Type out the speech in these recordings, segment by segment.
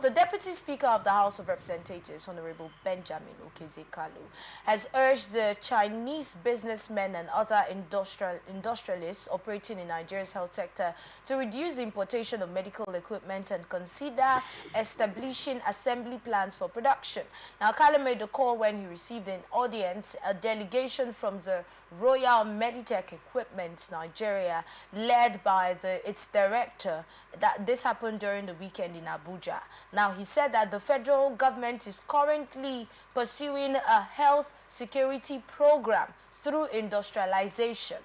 The Deputy Speaker of the House of Representatives, Honorable Benjamin Okezekalu, has urged the Chinese businessmen and other industrialists operating in Nigeria's health sector to reduce the importation of medical equipment and consider establishing assembly plants for production. Now, Kalu made the call when he received an audience, a delegation from the Royal Meditech Equipment Nigeria, led by its director. That this happened during the weekend in Abuja. Now, he said that the federal government is currently pursuing a health security program through industrialization.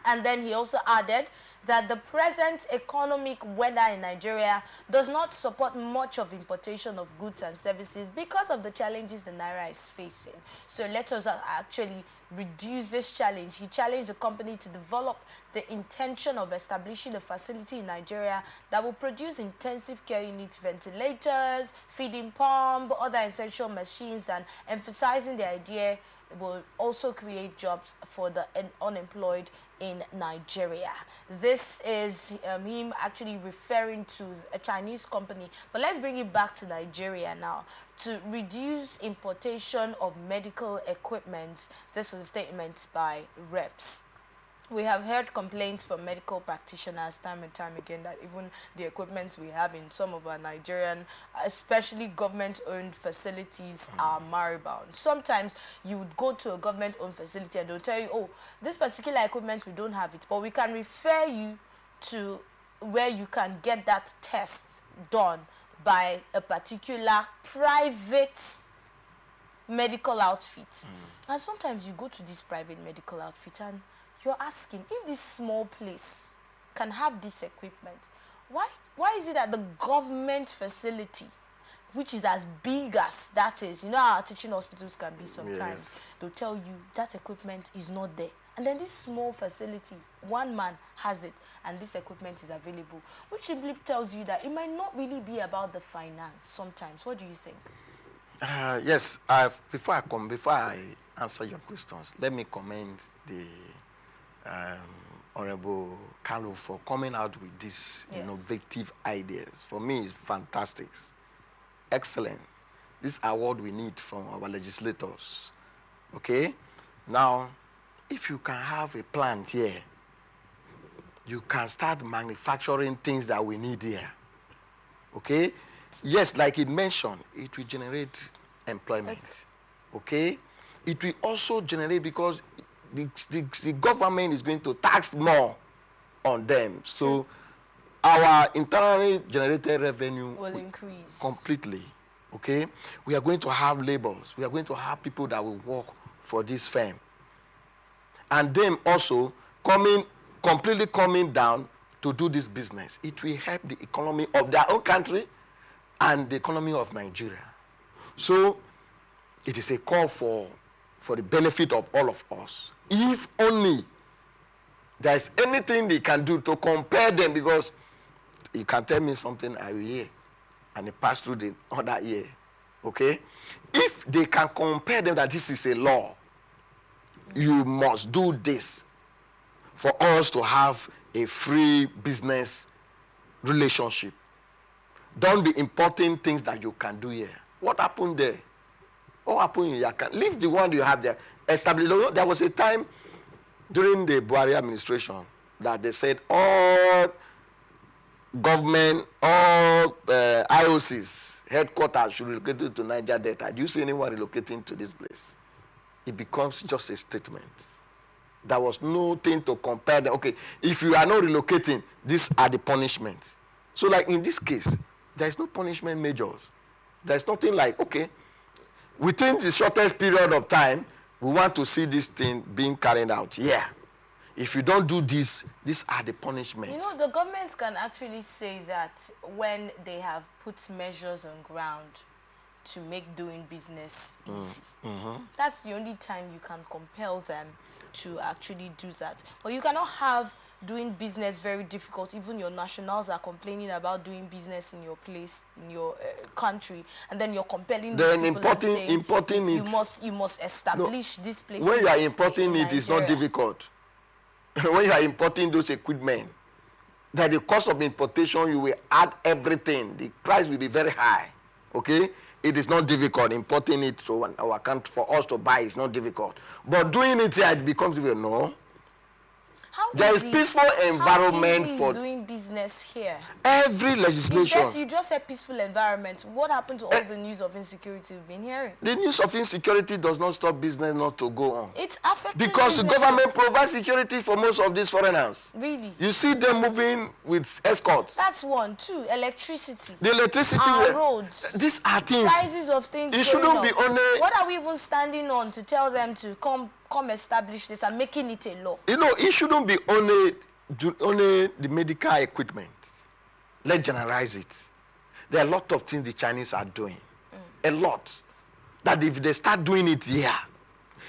And then he also added that the present economic weather in Nigeria does not support much of importation of goods and services because of the challenges the Naira is facing. So let us actually reduce this challenge. He challenged the company to develop the intention of establishing a facility in Nigeria that will produce intensive care units, ventilators, feeding pump, other essential machines, and emphasizing the idea will also create jobs for the unemployed in Nigeria. This is him actually referring to a Chinese company. But let's bring it back to Nigeria now. To reduce importation of medical equipment, this was a statement by reps. We have heard complaints from medical practitioners time and time again that even the equipment we have in some of our Nigerian, especially government-owned facilities, are maribound. Sometimes you would go to a government-owned facility and they'll tell you, oh, this particular equipment, we don't have it, but we can refer you to where you can get that test done by a particular private medical outfit. And sometimes you go to this private medical outfit and you're asking, if this small place can have this equipment, why is it that the government facility, which is as big as that is, you know how our teaching hospitals can be sometimes, yes, they'll tell you that equipment is not there. And then this small facility, one man has it, and this equipment is available, which simply tells you that it might not really be about the finance sometimes. What do you think? Yes, before I answer your questions, let me commend the Honorable Kalu for coming out with these innovative ideas. For me, it's fantastic. Excellent. This award we need from our legislators. Okay? Now, if you can have a plant here, you can start manufacturing things that we need here. Okay? Yes, like it mentioned, it will generate employment. Okay? It will also generate, because the government is going to tax more on them. So our internally generated revenue will increase completely. Okay? We are going to have laborers. We are going to have people that will work for this firm. And them also completely coming down to do this business. It will help the economy of their own country and the economy of Nigeria. So it is a call for the benefit of all of us. If only there is anything they can do to compare them, because you can tell me something I will hear and it pass through the other ear. Okay? If they can compare them that this is a law, you must do this for us to have a free business relationship. Don't be importing things that you can do here. What happened there? What happened here? Leave the one you have there. Establish. There was a time during the Buhari administration that they said all government, all IOCs, headquarters should relocate to Niger Delta. Do you see anyone relocating to this place? It becomes just a statement. There was nothing to compare them. Okay, if you are not relocating, these are the punishments. So like in this case, there is no punishment measures. There is nothing like, okay, within the shortest period of time, we want to see this thing being carried out. Yeah. If you don't do this, these are the punishments. You know, the government can actually say that when they have put measures on ground to make doing business easy. That's the only time you can compel them to actually do that. But you cannot have doing business very difficult. Even your nationals are complaining about doing business in your place, in your country, and then you're compelling then these people and importing saying, it. You must establish this place. When you are importing it, it's not difficult. When you are importing those equipment, that the cost of importation, you will add everything. The price will be very high. Okay? It is not difficult. Importing it to our country for us to buy is not difficult. But doing it here, it becomes difficult. No. There is peaceful environment for doing business here. Every legislation. You just said peaceful environment. What happened to all the news of insecurity we've been hearing? The news of insecurity does not stop business not to go on. It's affecting because businesses. The government provides security for most of these foreigners. Really? You see them moving with escorts. That's one. Two, electricity. The electricity. Roads. These are things. Prices of things. It shouldn't be only. What are we even standing on to tell them to come establish this and making it a law? You know, it shouldn't be only the medical equipment. Let's generalize it. There are a lot of things the Chinese are doing. A lot. That if they start doing it here,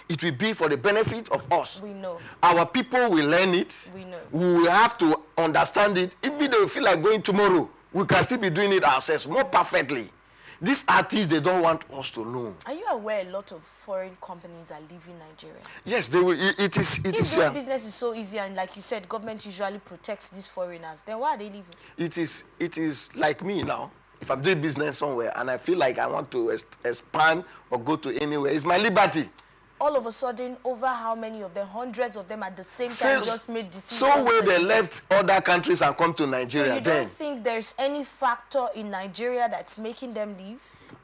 it will be for the benefit of us. We know. Our people will learn it. We know. We will have to understand it. Even though we feel like going tomorrow, we can still be doing it ourselves more perfectly. These artists, they don't want us to know. Are you aware a lot of foreign companies are leaving Nigeria? Yes, they will. It is. If doing business is so easy and, like you said, government usually protects these foreigners, then why are they leaving? It is like me now. If I'm doing business somewhere and I feel like I want to expand or go to anywhere, it's my liberty. All of a sudden, over how many of them, hundreds of them at the same time just made decisions. So where they left other countries and come to Nigeria. So you don't think there's any factor in Nigeria that's making them leave?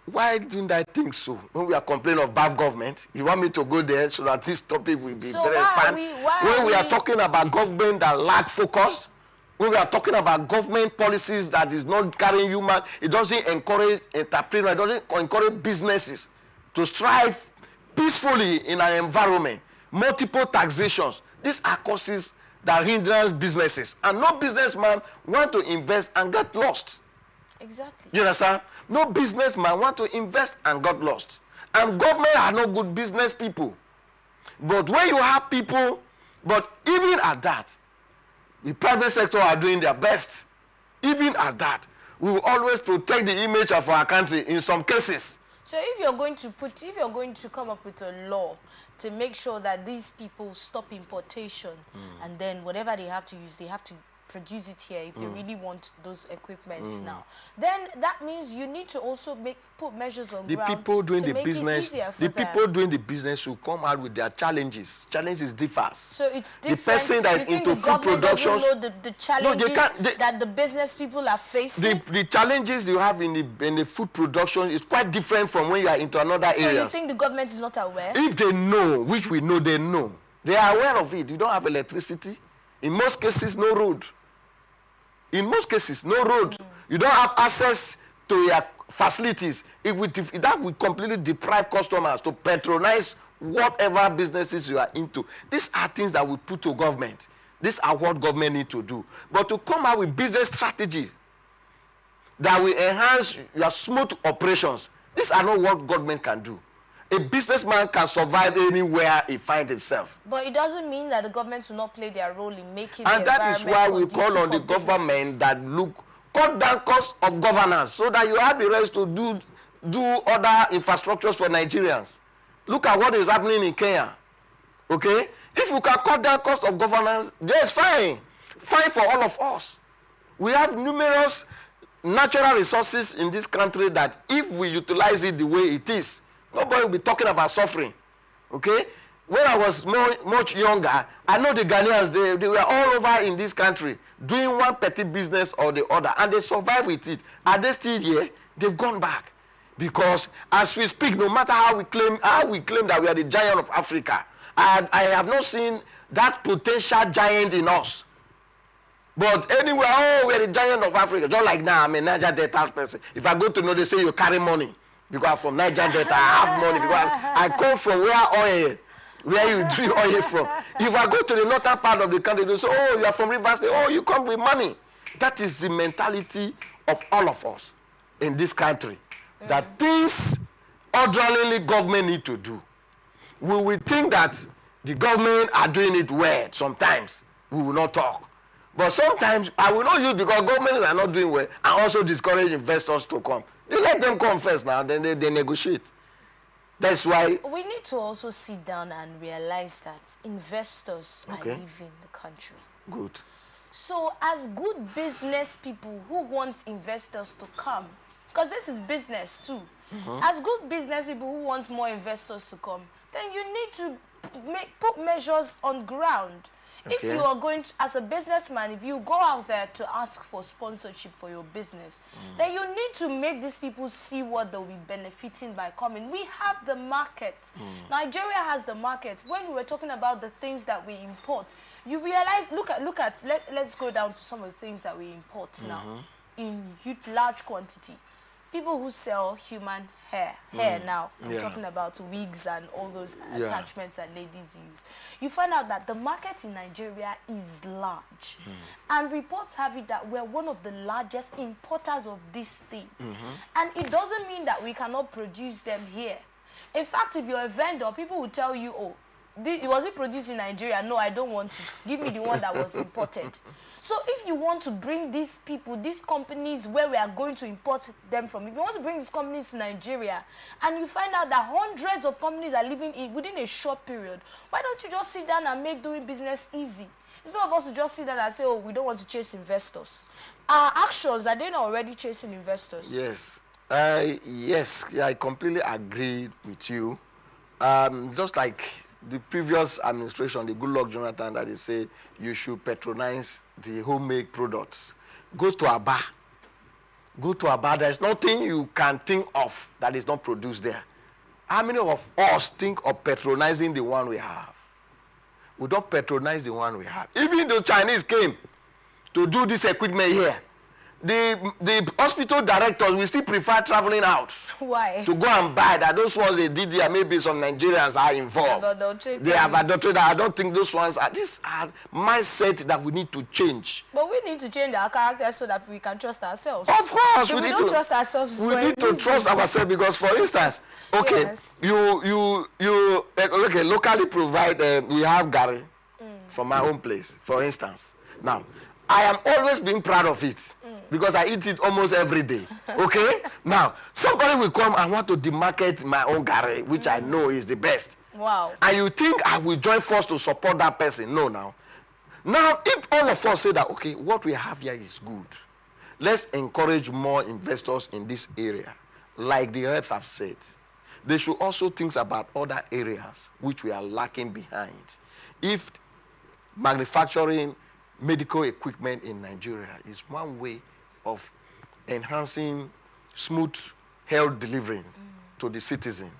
Why didn't I think so? When we are complaining of bad government, you want me to go there so that this topic will be very expanded? When we are talking about government that lack focus, when we are talking about government policies that is not carrying human, it doesn't encourage entrepreneurs, it doesn't encourage businesses to strive peacefully in an environment, multiple taxations. These are causes that hinder businesses. And no businessman want to invest and get lost. Exactly. You understand? No businessman want to invest and got lost. And government are no good business people. But when you have people, but even at that, the private sector are doing their best. Even at that, we will always protect the image of our country in some cases. So if you're going to come up with a law to make sure that these people stop importation, and then whatever they have to use, they have to produce it here if they really want those equipments now, then that means you need to also put measures on ground. People doing the business, people doing the business will come out with their challenges. Challenges differ. So it's different. The person that is into food production, know the challenges that the business people are facing. The challenges you have in the food production is quite different from when you are into another area. So you think the government is not aware? If they know, which we know they know, they are aware of it. You don't have electricity. In most cases, no road. In most cases, no road. You don't have access to your facilities. That will completely deprive customers to patronize whatever businesses you are into. These are things that we put to government. These are what government need to do. But to come out with business strategies that will enhance your smooth operations, these are not what government can do. A businessman can survive anywhere he finds himself. But it doesn't mean that the government will not play their role in making and the that is why we call on the government that cut down costs of governance so that you have the rest to do other infrastructures for Nigerians. Look at what is happening in Kenya. Okay? If you can cut down cost of governance, that's fine. Fine for all of us. We have numerous natural resources in this country that if we utilize it the way it is, nobody will be talking about suffering. Okay? When I was much younger, I know the Ghanaians, they were all over in this country doing one petty business or the other, and they survived with it. Are they still here? They've gone back. Because as we speak, no matter how we claim that we are the giant of Africa, I have not seen that potential giant in us. But anyway, we are the giant of Africa. Just like now, I'm a Niger Delta person. If I go to know, they say you carry money. Because I'm from Niger Delta, I have money. Because I come from where you drink oil from. If I go to the northern part of the country, they say, oh, you are from Rivers State. Oh, you come with money. That is the mentality of all of us in this country. That things orderly government need to do. We will think that the government are doing it well. Sometimes we will not talk. But sometimes I will not use because governments are not doing well and also discourage investors to come. They let them come first now, then they negotiate. That's why we need to also sit down and realize that investors are leaving the country. Good. So as good business people who want investors to come, because this is business too, as good business people who want more investors to come, then you need to put measures on ground. If you are going to, as a businessman, if you go out there to ask for sponsorship for your business, then you need to make these people see what they'll be benefiting by coming. We have the market. Nigeria has the market. When we were talking about the things that we import, you realize, let's go down to some of the things that we import now in huge, large quantity. People who sell human hair now, I'm talking about wigs and all those attachments that ladies use. You find out that the market in Nigeria is large. And reports have it that we're one of the largest importers of this thing. And it doesn't mean that we cannot produce them here. In fact, if you're a vendor, people will tell you, oh, was it produced in Nigeria? No, I don't want it. Give me the one that was imported. So if you want to bring these people, these companies where we are going to import them from, if you want to bring these companies to Nigeria, and you find out that hundreds of companies are living in within a short period, why don't you just sit down and make doing business easy? Instead of us to just sit down and say, oh, we don't want to chase investors. Our actions, are they not already chasing investors? Yes. Yes, I completely agree with you. Just like the previous administration, the Goodluck Jonathan, that they say you should patronize the homemade products. Go to a bar. Go to a bar. There's nothing you can think of that is not produced there. How many of us think of patronizing the one we have? We don't patronize the one we have. Even the Chinese came to do this equipment here, the hospital directors will still prefer traveling out. Why? To go and buy that. Those ones they did there, maybe some Nigerians are involved. They have adulterated. I don't think those ones are. These are mindset that we need to change. But we need to change our character so that we can trust ourselves. Of course, we don't trust ourselves. We need to trust ourselves because, for instance, okay, okay, locally provide. We have Gary from my own place, for instance. Now, I am always being proud of it because I eat it almost every day. Okay? Now, somebody will come and want to demarket my own Gary, which I know is the best. Wow. And you think I will join force to support that person? No, now. Now, if all of us say that, okay, what we have here is good, let's encourage more investors in this area, like the reps have said. They should also think about other areas which we are lacking behind. If manufacturing medical equipment in Nigeria is one way of enhancing smooth health delivery to the citizens.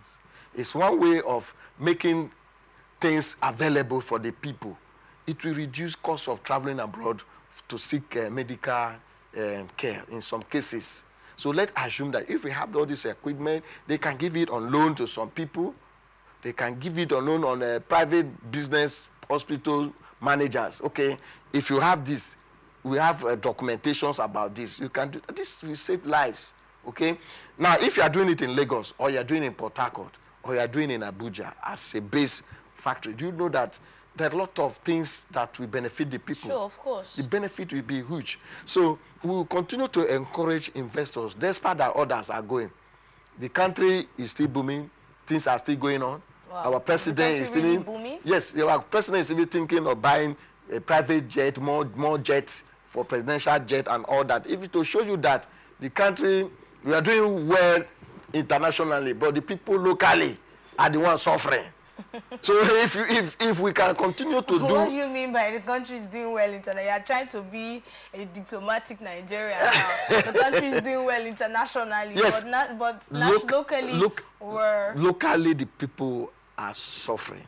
It's one way of making things available for the people. It will reduce cost of traveling abroad to seek medical care in some cases. So let's assume that if we have all this equipment, they can give it on loan to some people. They can give it on loan on private business hospital managers. Okay, if you have this, we have documentations about this. You can do this. Will save lives. Okay. Now, if you are doing it in Lagos, or you are doing it in Port Harcourt, or you are doing it in Abuja as a base factory, do you know that there are a lot of things that will benefit the people? Sure, of course. The benefit will be huge. So we will continue to encourage investors, despite that others are going. The country is still booming. Things are still going on. Wow. Our president is still really booming? Yes, our president is even thinking of buying a private jet, more jets for presidential jet and all that. If to show you that the country, we are doing well internationally, but the people locally are the ones suffering. So if we can continue to do... What do you mean by the country is doing well internationally? You are trying to be a diplomatic Nigeria now. The country is doing well internationally, yes, but locally, locally the people are suffering.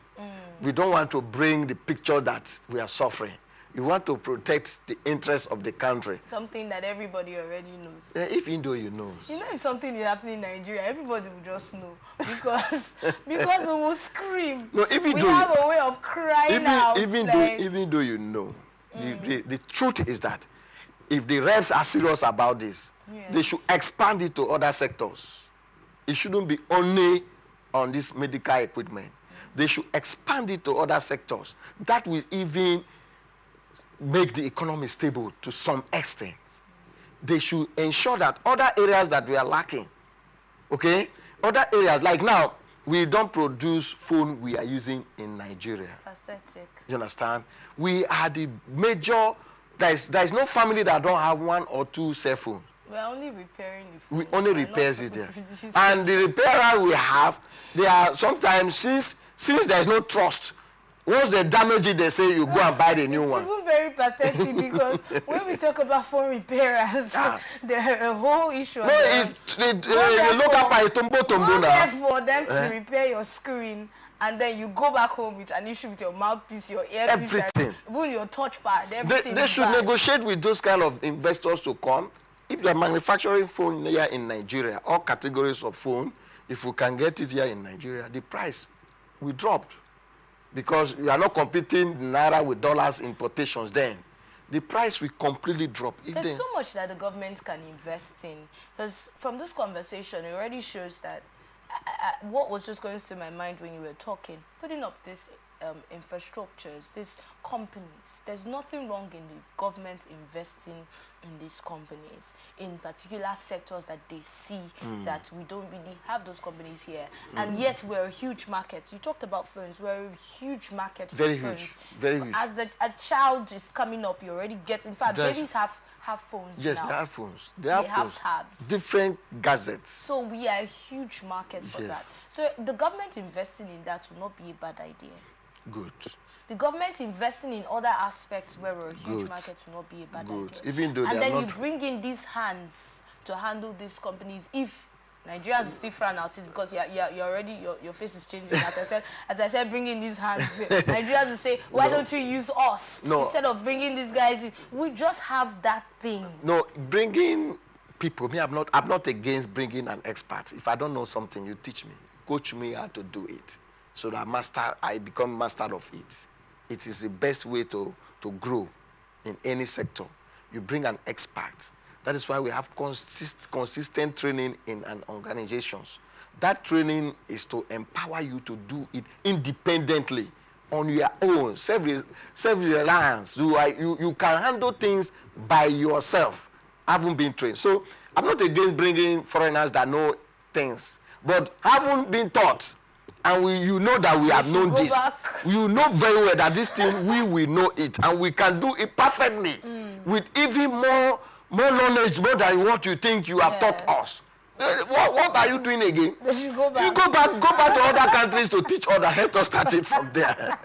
We don't want to bring the picture that we are suffering. We want to protect the interests of the country. Something that everybody already knows. Yeah, even though you know. You know, if something is happening in Nigeria, everybody will just know. Because we will scream. No, even we have a way of crying out. Even though you know. The truth is that if the reps are serious about this, yes, they should expand it to other sectors. It shouldn't be only on this medical equipment. They should expand it to other sectors. That will even make the economy stable to some extent. They should ensure that other areas that we are lacking, okay, other areas, like now, we don't produce phone we are using in Nigeria. Pathetic. You understand? We are the major There is no family that don't have 1 or 2 cell phones. We are only repairing the phone. We only repairs it there. And the repairer we have, they are sometimes, since there is no trust, once they damage it, they say you go and buy the new one. It's even very pathetic because when we talk about phone repairers, there's a whole issue. No, you look up at Tombo now. For them to repair your screen, and then you go back home with an issue with your mouthpiece, your earpiece, everything. Even your touchpad, everything. They should negotiate with those kind of investors to come. If you're manufacturing phone here in Nigeria, all categories of phone, if we can get it here in Nigeria, the price will drop. Because you are not competing naira with dollars importations then. The price will completely drop. There's so much that the government can invest in. Because from this conversation, it already shows that what was just going through my mind when you were talking, putting up this infrastructures, these companies, there's nothing wrong in the government investing in these companies, in particular sectors that they see that we don't really have those companies here. And yes, we're a huge market. You talked about phones. We're a huge market for phones. Very huge. As a child is coming up, you already get, in fact, babies have phones now. Yes, they have phones. They have tabs. Different gadgets. So we are a huge market for that. So the government investing in that will not be a bad idea. Good. The government investing in other aspects where we're a huge market will not be a bad idea. Even though and then you bring in these hands to handle these companies. If Nigerians will still frown out it because you're already your face is changing. As I said, bring in these hands. Nigerians will say, why don't you use us instead of bringing these guys in? We just have that thing. No, bringing people. Me, I'm not against bringing an expert. If I don't know something, you teach me, coach me how to do it, so that I become master of it. It is the best way to grow in any sector. You bring an expert. That is why we have consistent training in an organizations. That training is to empower you to do it independently, on your own, self-reliance. You can handle things by yourself, haven't been trained. So I'm not against bringing foreigners that know things, but haven't been taught. And you know that we have known this. You know very well that this thing, we will know it. And we can do it perfectly with even more knowledge, more than what you think you have taught us. What are you doing again? They should go back. You go back to other countries to teach others. Let us start it from there.